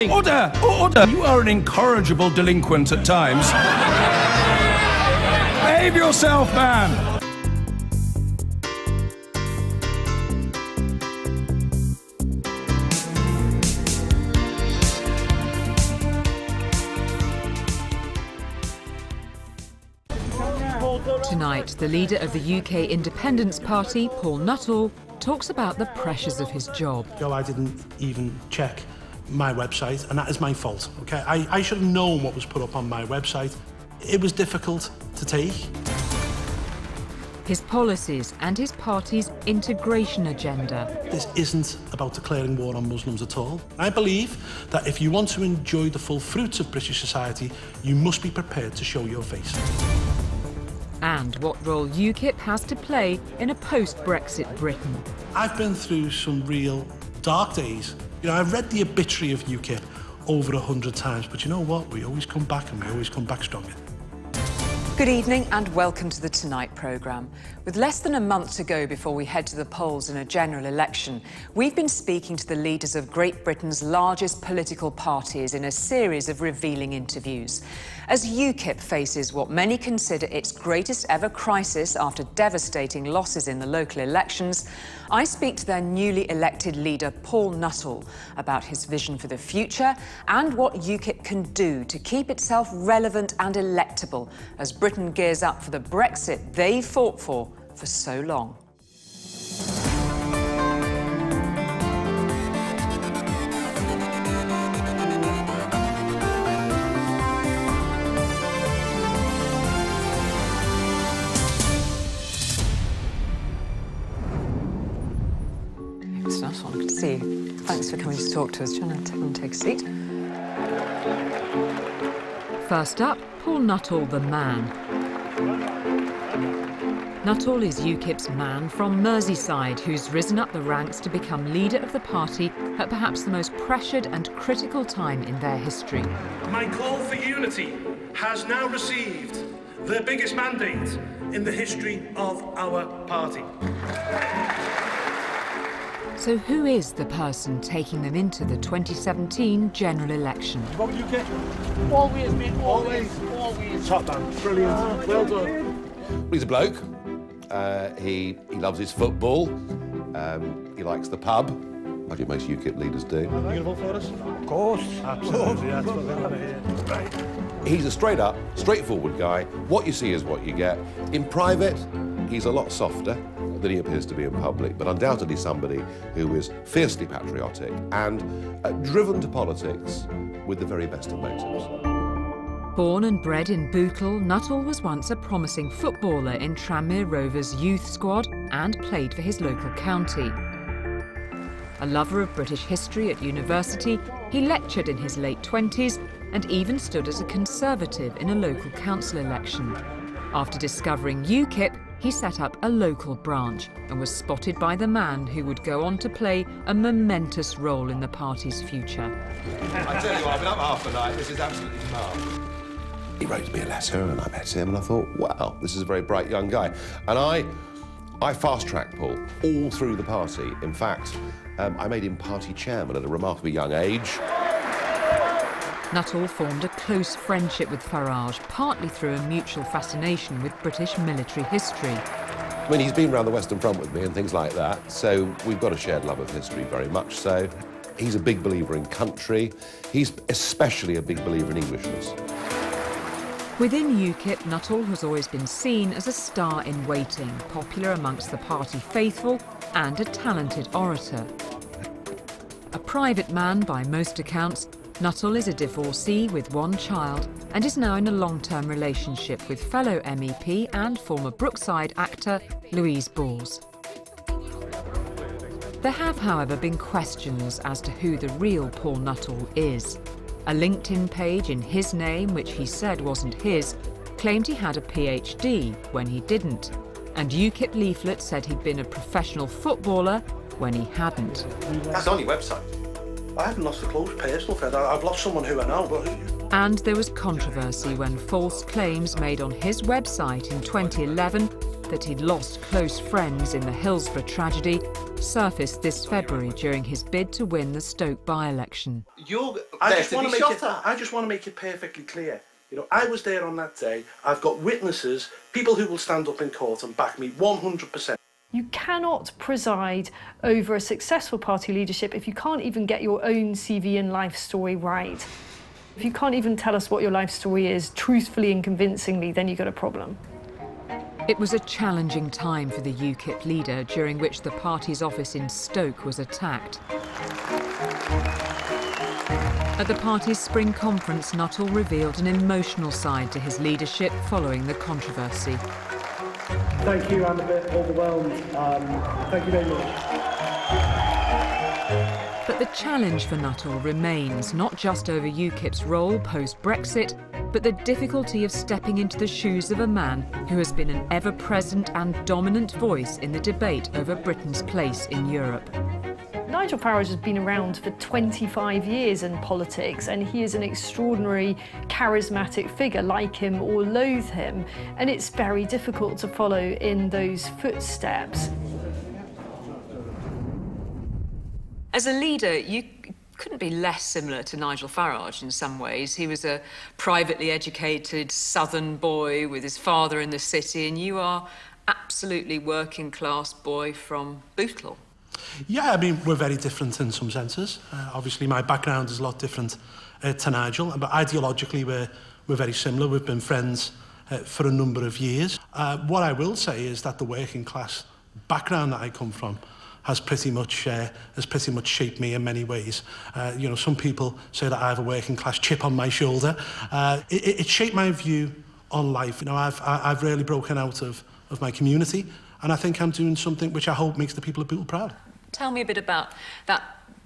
Order! Order! You are an incorrigible delinquent at times. Behave yourself, man! Tonight, the leader of the UK Independence Party, Paul Nuttall, talks about the pressures of his job. I didn't even check my website, and that is my fault, okay? I should have known what was put up on my website. It was difficult to take. His policies and his party's integration agenda. This isn't about declaring war on Muslims at all. I believe that if you want to enjoy the full fruits of British society, you must be prepared to show your face. And what role UKIP has to play in a post-Brexit Britain. I've been through some real dark days. I've read the obituary of UKIP over 100 times, but you know what? We always come back, and we always come back stronger. Good evening and welcome to the Tonight programme. With less than a month to go before we head to the polls in a general election, we've been speaking to the leaders of Great Britain's largest political parties in a series of revealing interviews. As UKIP faces what many consider its greatest ever crisis after devastating losses in the local elections, I speak to their newly elected leader, Paul Nuttall, about his vision for the future and what UKIP can do to keep itself relevant and electable as Britain gears up for the Brexit they fought for so long. It's Nuttall, good to see you. Thanks for coming to talk to us. Do you want to take a seat? First up, Paul Nuttall, the man. Nuttall is UKIP's man from Merseyside, who's risen up the ranks to become leader of the party at perhaps the most pressured and critical time in their history. My call for unity has now received the biggest mandate in the history of our party. So who is the person taking them into the 2017 general election? What would you get? Always, mate, always. Top man, brilliant, well done. He's a bloke. He loves his football. He likes the pub, like most UKIP leaders do. Are you going to vote for us? Of course. Absolutely, that's what we want to hear. Right. He's a straight-up, straightforward guy. What you see is what you get. In private, he's a lot softer than he appears to be in public, but undoubtedly somebody who is fiercely patriotic and driven to politics with the very best of motives. Born and bred in Bootle, Nuttall was once a promising footballer in Tranmere Rovers' youth squad and played for his local county. A lover of British history at university, he lectured in his late 20s and even stood as a Conservative in a local council election. After discovering UKIP, he set up a local branch and was spotted by the man who would go on to play a momentous role in the party's future. I tell you what, I've been up half the night. This is absolutely mad. He wrote me a letter and I met him and I thought, wow, this is a very bright young guy. And I fast-tracked Paul all through the party. In fact, I made him party chairman at a remarkably young age. Nuttall formed a close friendship with Farage, partly through a mutual fascination with British military history. I mean, he's been around the Western Front with me and things like that, so we've got a shared love of history, very much so. He's a big believer in country. He's especially a big believer in Englishness. Within UKIP, Nuttall has always been seen as a star in waiting, popular amongst the party faithful and a talented orator. A private man by most accounts, Nuttall is a divorcee with one child and is now in a long-term relationship with fellow MEP and former Brookside actor Louise Balls. There have, however, been questions as to who the real Paul Nuttall is. A LinkedIn page in his name, which he said wasn't his, claimed he had a PhD when he didn't. And UKIP leaflet said he'd been a professional footballer when he hadn't. That's on your website. I haven't lost a close personal friend. I've lost someone who I know, but... And there was controversy when false claims made on his website in 2011 that he'd lost close friends in the Hillsborough tragedy surfaced this February during his bid to win the Stoke by-election. I just want to make it perfectly clear. You know, I was there on that day. I've got witnesses, people who will stand up in court and back me 100%. You cannot preside over a successful party leadership if you can't even get your own CV and life story right. If you can't even tell us what your life story is truthfully and convincingly, then you've got a problem. It was a challenging time for the UKIP leader, during which the party's office in Stoke was attacked. At the party's spring conference, Nuttall revealed an emotional side to his leadership following the controversy. Thank you, I'm a bit overwhelmed. Thank you very much. But the challenge for Nuttall remains, not just over UKIP's role post-Brexit, but the difficulty of stepping into the shoes of a man who has been an ever-present and dominant voice in the debate over Britain's place in Europe. Nigel Farage has been around for 25 years in politics, and he is an extraordinary, charismatic figure. Like him or loathe him, and it's very difficult to follow in those footsteps. As a leader, you couldn't be less similar to Nigel Farage in some ways. He was a privately educated southern boy with his father in the city, and you are absolutely working-class boy from Bootle. Yeah, I mean, we're very different in some senses. Obviously, my background is a lot different to Nigel, but ideologically, we're very similar. We've been friends for a number of years. What I will say is that the working-class background that I come from has pretty much shaped me in many ways. You know, some people say that I have a working-class chip on my shoulder. It shaped my view on life. You know, I've really broken out of my community, and I think I'm doing something which I hope makes the people of Bootle proud. Tell me a bit about that,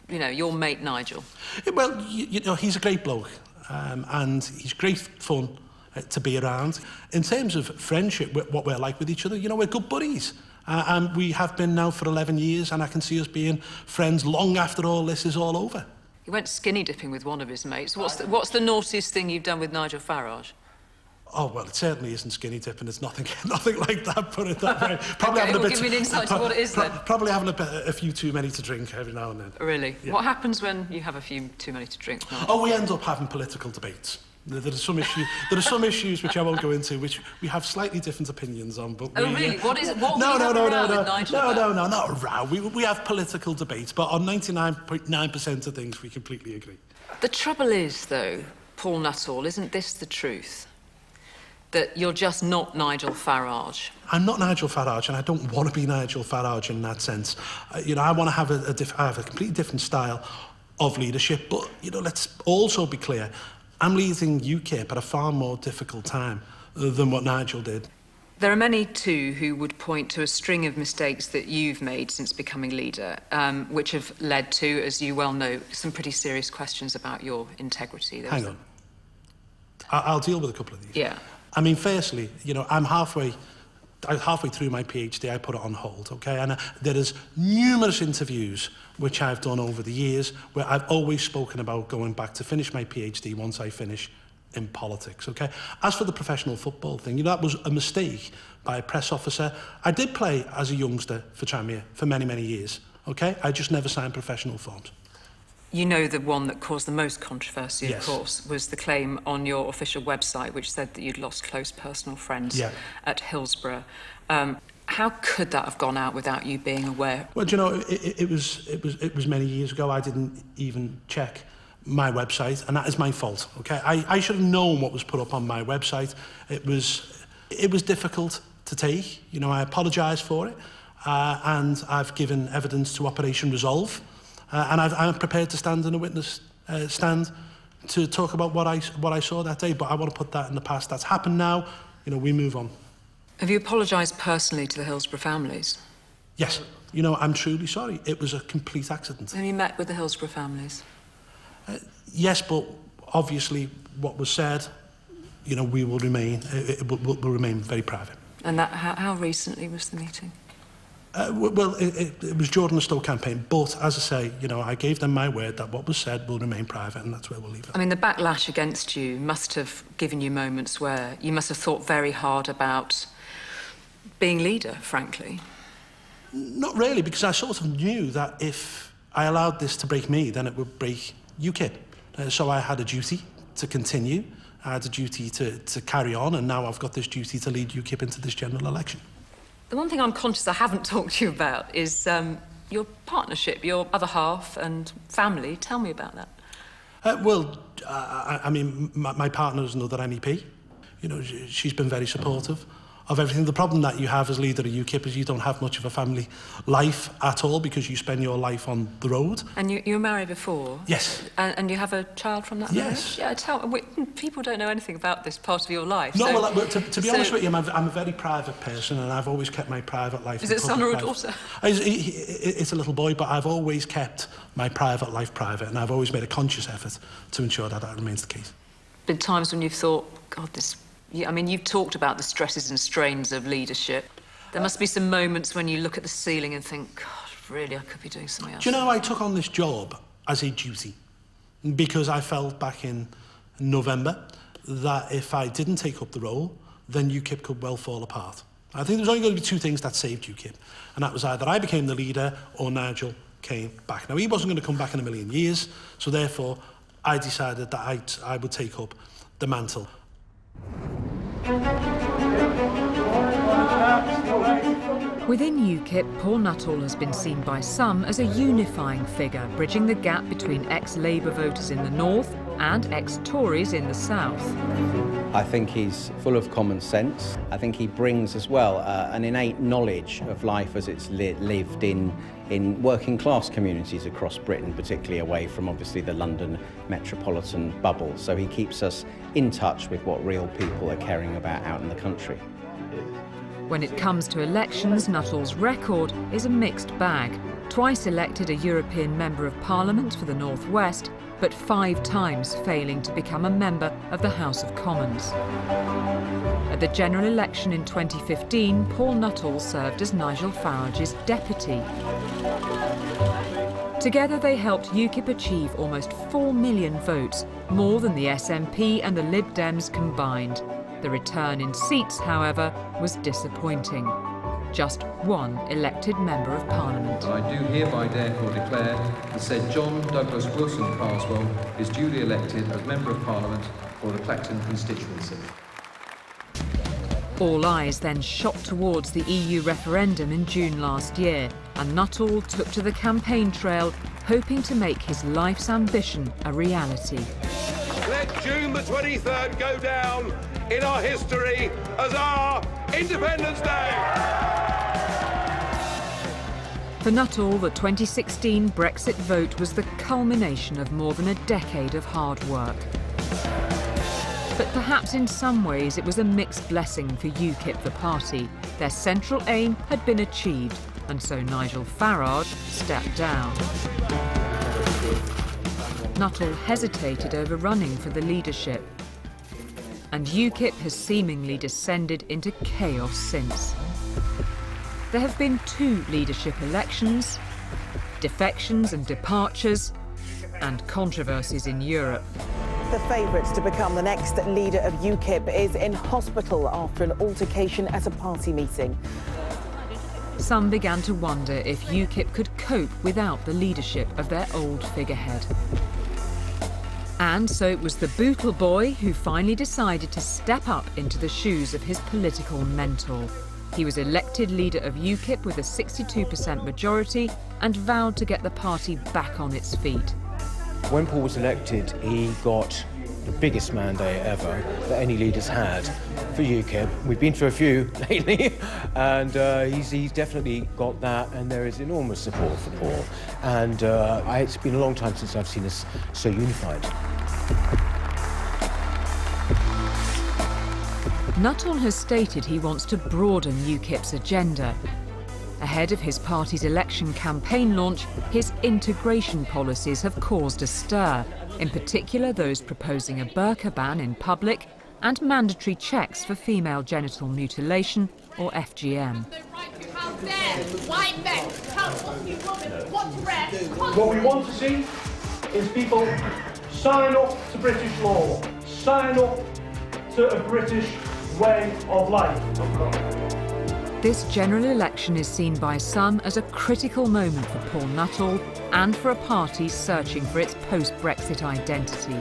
you know, your mate Nigel. Well, you know, he's a great bloke, and he's great fun to be around. In terms of friendship, what we're like with each other, you know, we're good buddies. And we have been now for 11 years, and I can see us being friends long after all this is all over. He went skinny dipping with one of his mates. What's the naughtiest thing you've done with Nigel Farage? Oh, well, it certainly isn't skinny dipping. It's nothing like that, put it that way. Probably okay, give me an insight to what it is then. Probably having a few too many to drink every now and then. Really? Yeah. What happens when you have a few too many to drink? Oh, we end up having political debates. There are some issues which I won't go into, which we have slightly different opinions on. But oh, really? What is it? What no, not a row. We have political debates, but on 99.9% of things we completely agree. The trouble is, though, Paul Nuttall, isn't this the truth? That you're just not Nigel Farage. I'm not Nigel Farage, and I don't want to be Nigel Farage in that sense. You know, I want to have I have a completely different style of leadership, but, you know, let's also be clear. I'm leading UKIP at a far more difficult time than what Nigel did. There are many, too, who would point to a string of mistakes that you've made since becoming leader, which have led to, as you well know, some pretty serious questions about your integrity. Hang on. I'll deal with a couple of these. Yeah. I mean, firstly, you know, I'm halfway through my PhD. I put it on hold, okay? And there is numerous interviews which I've done over the years where I've always spoken about going back to finish my PhD once I finish in politics, okay? As for the professional football thing, you know, that was a mistake by a press officer. I did play as a youngster for Tranmere for many, many years, okay? I just never signed professional forms. You know, the one that caused the most controversy, yes, of course, was the claim on your official website which said that you'd lost close personal friends at Hillsborough. How could that have gone out without you being aware? Well, you know, it was many years ago. I didn't even check my website, and that is my fault, okay? I should have known what was put up on my website. It was difficult to take. You know, I apologise for it, and I've given evidence to Operation Resolve. And I'm prepared to stand in a witness stand to talk about what I saw that day, but I want to put that in the past. That's happened now. You know, we move on. Have you apologised personally to the Hillsborough families? Yes. You know, I'm truly sorry. It was a complete accident. Have you met with the Hillsborough families? Yes, but obviously what was said, you know, it will remain very private. And that, how recently was the meeting? Well, it was during the Stoke campaign, but as I say, you know, I gave them my word that what was said will remain private, and that's where we'll leave it. I mean, the backlash against you must have given you moments where you must have thought very hard about being leader, frankly. Not really, because I sort of knew that if I allowed this to break me, then it would break UKIP. So I had a duty to continue, I had a duty to carry on, and now I've got this duty to lead UKIP into this general election. The one thing I'm conscious I haven't talked to you about is your partnership, your other half and family. Tell me about that. I mean, my partner is another MEP. You know, she's been very supportive of everything. The problem that you have as leader of UKIP is you don't have much of a family life at all because you spend your life on the road. And you were married before? Yes. And you have a child from that marriage? Yes. Yeah, people don't know anything about this part of your life. No, so, well, to be honest with you, I'm a very private person and I've always kept my private life. Is it a son or a daughter? It's a little boy, but I've always kept my private life private and I've always made a conscious effort to ensure that that remains the case. Been times when you've thought, God, I mean, you've talked about the stresses and strains of leadership. There must be some moments when you look at the ceiling and think, God, really, I could be doing something else. Do you know, I took on this job as a duty because I felt back in November that if I didn't take up the role, then UKIP could well fall apart. I think there was only going to be two things that saved UKIP, and that was either I became the leader or Nigel came back. Now, he wasn't going to come back in a million years, so therefore I decided that I would take up the mantle. Within UKIP, Paul Nuttall has been seen by some as a unifying figure, bridging the gap between ex-Labour voters in the north and ex-Tories in the south. I think he's full of common sense. I think he brings as well an innate knowledge of life as it's lived in working class communities across Britain, particularly away from obviously the London metropolitan bubble. So he keeps us in touch with what real people are caring about out in the country. When it comes to elections, Nuttall's record is a mixed bag. Twice elected a European Member of Parliament for the North West, but 5 times failing to become a member of the House of Commons. At the general election in 2015, Paul Nuttall served as Nigel Farage's deputy. Together they helped UKIP achieve almost 4 million votes, more than the SNP and the Lib Dems combined. The return in seats, however, was disappointing. Just 1 elected Member of Parliament. I do hereby therefore declare that said John Douglas Wilson Carswell is duly elected as Member of Parliament for the Clacton constituency. All eyes then shot towards the EU referendum in June last year, and Nuttall took to the campaign trail, hoping to make his life's ambition a reality. Let June the 23rd go down in our history as our Independence Day! For Nuttall, the 2016 Brexit vote was the culmination of more than a decade of hard work. But perhaps in some ways it was a mixed blessing for UKIP, the party. Their central aim had been achieved, and so Nigel Farage stepped down. Nuttall hesitated over running for the leadership, and UKIP has seemingly descended into chaos since. There have been 2 leadership elections, defections and departures, and controversies in Europe. The favourite to become the next leader of UKIP is in hospital after an altercation at a party meeting. Some began to wonder if UKIP could cope without the leadership of their old figurehead. And so it was the Bootle boy who finally decided to step up into the shoes of his political mentor. He was elected leader of UKIP with a 62% majority and vowed to get the party back on its feet. When Paul was elected, he got the biggest mandate ever that any leaders had for UKIP. We've been through a few lately, and he's definitely got that, and there is enormous support for Paul. And it's been a long time since I've seen us so unified. Nuttall has stated he wants to broaden UKIP's agenda. Ahead of his party's election campaign launch, his integration policies have caused a stir, in particular those proposing a burqa ban in public and mandatory checks for female genital mutilation, or FGM. What we want to see is people sign up to British law, sign up to a British way of life. This general election is seen by some as a critical moment for Paul Nuttall and for a party searching for its post-Brexit identity.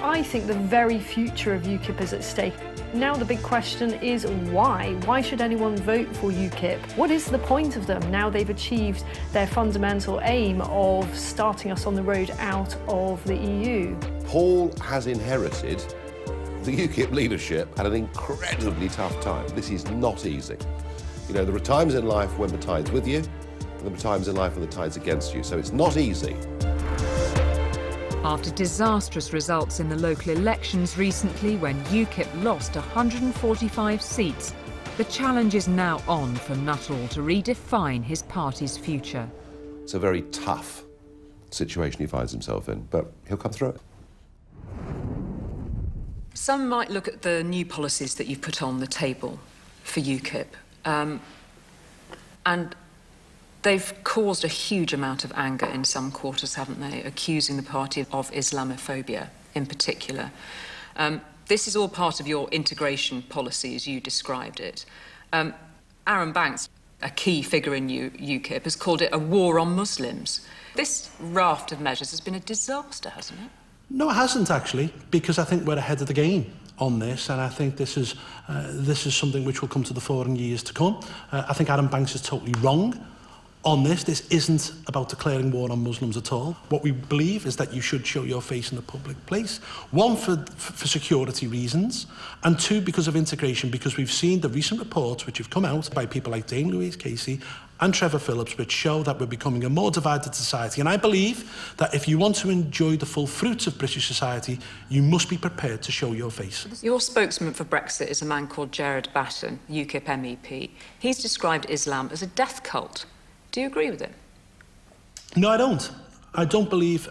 I think the very future of UKIP is at stake. Now the big question is why? Why should anyone vote for UKIP? What is the point of them now they've achieved their fundamental aim of starting us on the road out of the EU? Paul has inherited the UKIP leadership at an incredibly tough time. This is not easy. You know, there are times in life when the tide's with you, and there are times in life when the tide's against you, so it's not easy. After disastrous results in the local elections recently when UKIP lost 145 seats, the challenge is now on for Nuttall to redefine his party's future. It's a very tough situation he finds himself in, but he'll come through it. Some might look at the new policies that you've put on the table for UKIP, and they've caused a huge amount of anger in some quarters, haven't they, accusing the party of Islamophobia in particular. This is all part of your integration policy, as you described it. Aaron Banks, a key figure in UKIP, has called it a war on Muslims. This raft of measures has been a disaster, hasn't it? No, it hasn't, actually, because I think we're ahead of the game on this, and I think this is something which will come to the fore in years to come. I think Aaron Banks is totally wrong on this. This isn't about declaring war on Muslims at all. What we believe is that you should show your face in the public place. One, for security reasons, and two, because of integration, because we've seen the recent reports which have come out by people like Dame Louise Casey and Trevor Phillips, which show that we're becoming a more divided society. And I believe that if you want to enjoy the full fruits of British society, you must be prepared to show your face. Your spokesman for Brexit is a man called Gerard Batten, UKIP MEP. He's described Islam as a death cult. Do you agree with it? No, I don't. I don't believe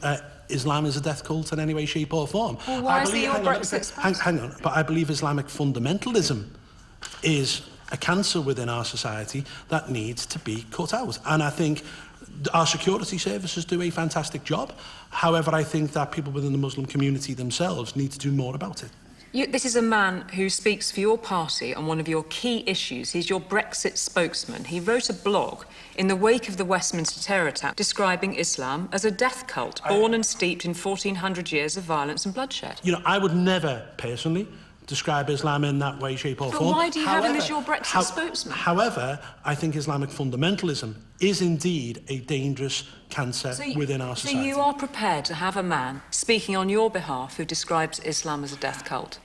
Islam is a death cult in any way, shape or form. Well, why is he your Brexit spokesman? Hang on, but I believe Islamic fundamentalism is a cancer within our society that needs to be cut out. And I think our security services do a fantastic job. However, I think that people within the Muslim community themselves need to do more about it. This is a man who speaks for your party on one of your key issues. He's your Brexit spokesman. He wrote a blog in the wake of the Westminster terror attack describing Islam as a death cult, born and steeped in 1400 years of violence and bloodshed. You know, I would never, personally, describe Islam in that way, shape or form. But why do you have him as your Brexit spokesman? However, I think Islamic fundamentalism is indeed a dangerous cancer within our society. So you are prepared to have a man speaking on your behalf who describes Islam as a death cult?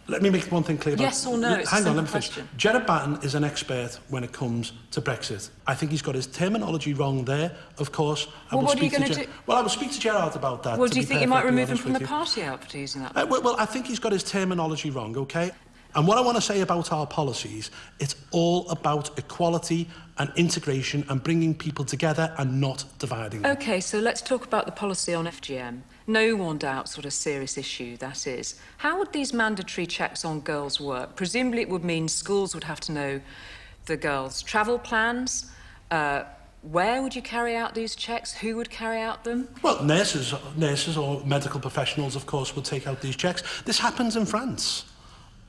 Let me make one thing clear. Yes or no? Hang on, let me finish. Gerard Batten is an expert when it comes to Brexit. I think he's got his terminology wrong there, of course. Well, what are you going to do? Well, I will speak to Gerard about that. Well, do you think you might remove him from the party after using that? Well, I think he's got his terminology wrong, OK? And what I want to say about our policies, it's all about equality and integration and bringing people together and not dividing them. OK, so let's talk about the policy on FGM. No one doubts what a serious issue that is. How would these mandatory checks on girls work? Presumably it would mean schools would have to know the girls' travel plans. Where would you carry out these checks? Who would carry out them? Well, nurses or medical professionals, of course, would take out these checks. This happens in France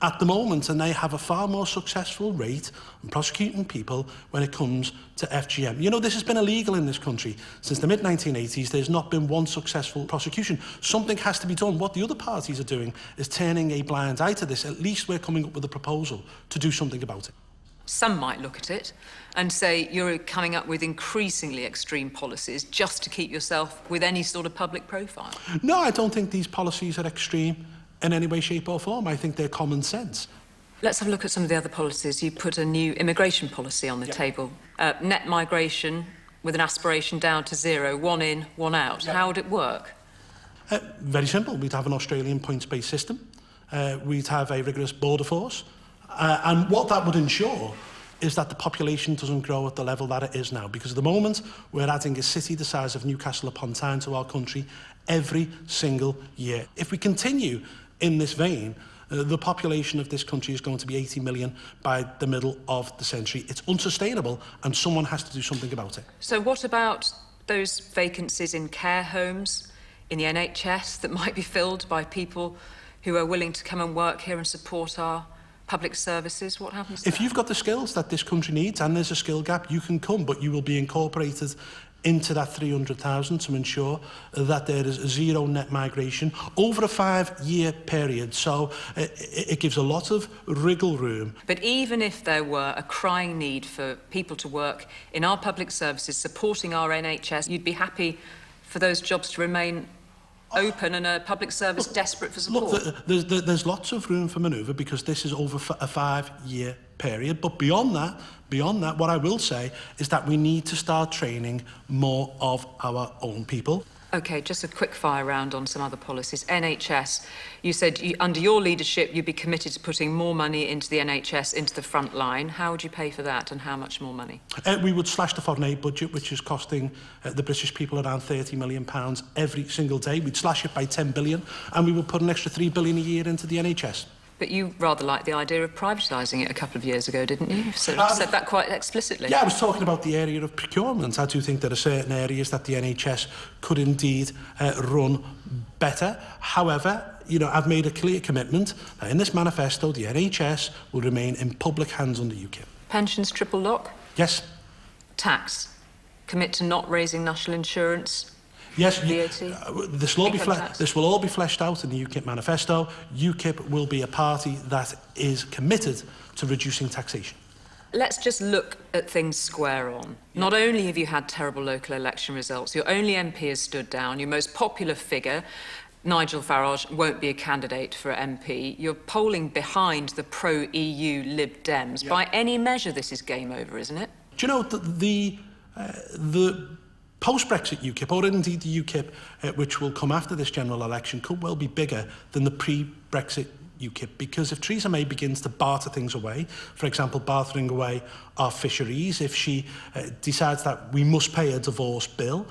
at the moment, and they have a far more successful rate in prosecuting people when it comes to FGM. You know, this has been illegal in this country since the mid-1980s. There's not been one successful prosecution. Something has to be done. What the other parties are doing is turning a blind eye to this. At least we're coming up with a proposal to do something about it. Some might look at it and say you're coming up with increasingly extreme policies just to keep yourself with any sort of public profile. No, I don't think these policies are extreme in any way, shape or form. I think they're common sense. Let's have a look at some of the other policies. You put a new immigration policy on the table. Net migration with an aspiration down to 0, 1 in, 1 out. How would it work? Very simple. We'd have an Australian points-based system. We'd have a rigorous border force. And what that would ensure is that the population doesn't grow at the level that it is now. Because at the moment, we're adding a city the size of Newcastle upon Tyne to our country every single year. If we continue in this vein, the population of this country is going to be 80 million by the middle of the century. It's unsustainable, and someone has to do something about it. So what about those vacancies in care homes, in the NHS, that might be filled by people who are willing to come and work here and support our public services, what happens to If that? you've got the skills that this country needs and there's a skill gap, you can come, but you will be incorporated into that 300,000 to ensure that there is zero net migration over a 5-year period. So it gives a lot of wriggle room. But even if there were a crying need for people to work in our public services, supporting our NHS, you'd be happy for those jobs to remain open and a public service desperate for support? Look, there's lots of room for manoeuvre because this is over a 5-year period. But beyond that, what I will say is that we need to start training more of our own people. OK, just a quick fire round on some other policies. NHS, you said under your leadership you'd be committed to putting more money into the NHS, into the front line. How would you pay for that and how much more money? We would slash the foreign aid budget, which is costing the British people around £30 million every single day. We'd slash it by 10 billion and we would put an extra 3 billion a year into the NHS. But you rather liked the idea of privatising it a couple of years ago, didn't you? You've sort of said that quite explicitly. Yeah, I was talking about the area of procurement. I do think there are certain areas that the NHS could indeed run better. However, you know, I've made a clear commitment that in this manifesto, the NHS will remain in public hands under UKIP. Pensions triple lock? Yes. Tax? Commit to not raising national insurance? Yes, VAT? This will all be fleshed out in the UKIP manifesto. UKIP will be a party that is committed to reducing taxation. Let's just look at things square on. Not only have you had terrible local election results, your only MP has stood down, your most popular figure, Nigel Farage, won't be a candidate for MP. You're polling behind the pro-EU Lib Dems. Yeah. By any measure, this is game over, isn't it? Do you know, the post-Brexit UKIP, or indeed the UKIP which will come after this general election, could well be bigger than the pre-Brexit UKIP, because if Theresa May begins to barter things away, for example, bartering away our fisheries, if she decides that we must pay a divorce bill,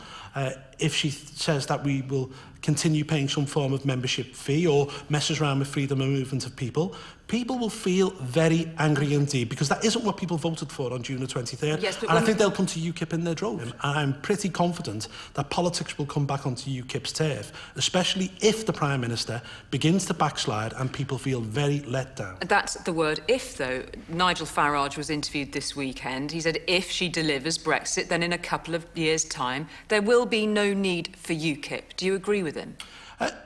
if she says that we will continue paying some form of membership fee or messes around with freedom of movement of people, people will feel very angry indeed, because that isn't what people voted for on June the 23rd. Yes, and I think they'll come to UKIP in their droves. And I'm pretty confident that politics will come back onto UKIP's turf, especially if the Prime Minister begins to backslide and people feel very let down. That's the word if, though. Nigel Farage was interviewed this weekend. He said if she delivers Brexit, then in a couple of years' time, there will be no need for UKIP. Do you agree with him?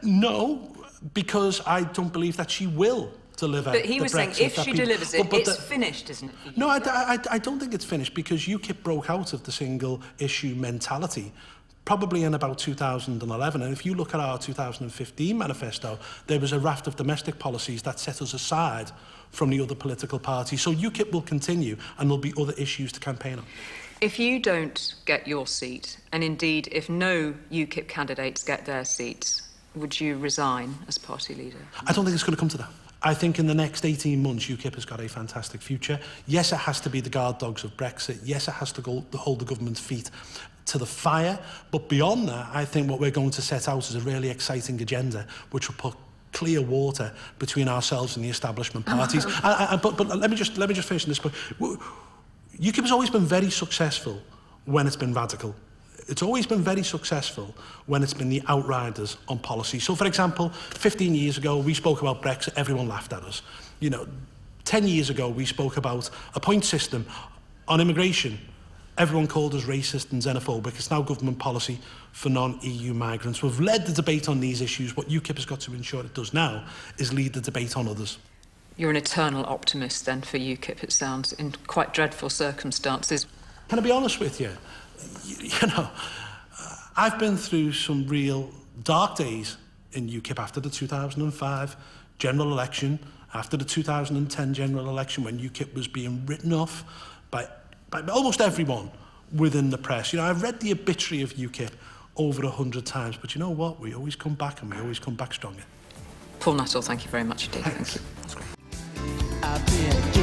No, because I don't believe that she will deliver. But he was saying if she delivers it, it's finished, isn't it? No, I don't think it's finished, because UKIP broke out of the single issue mentality probably in about 2011. And if you look at our 2015 manifesto, there was a raft of domestic policies that set us aside from the other political parties. So UKIP will continue and there'll be other issues to campaign on. If you don't get your seat, and indeed if no UKIP candidates get their seats, would you resign as party leader? I don't think it's going to come to that. I think in the next 18 months, UKIP has got a fantastic future. Yes, it has to be the guard dogs of Brexit. Yes, it has to hold the government's feet to the fire. But beyond that, I think what we're going to set out is a really exciting agenda, which will put clear water between ourselves and the establishment parties. But let me just finish on this point. UKIP has always been very successful when it's been radical. It's always been very successful when it's been the outriders on policy. So, for example, 15 years ago, we spoke about Brexit, everyone laughed at us. You know, 10 years ago, we spoke about a point system on immigration. Everyone called us racist and xenophobic. It's now government policy for non-EU migrants. We've led the debate on these issues. What UKIP has got to ensure it does now is lead the debate on others. You're an eternal optimist, then, for UKIP, it sounds, in quite dreadful circumstances. Can I be honest with you? You know, I've been through some real dark days in UKIP after the 2005 general election, after the 2010 general election, when UKIP was being written off by almost everyone within the press. You know, I've read the obituary of UKIP over 100 times, but you know what? We always come back, and we always come back stronger. Paul Nuttall, thank you very much indeed. Thank you. That's great.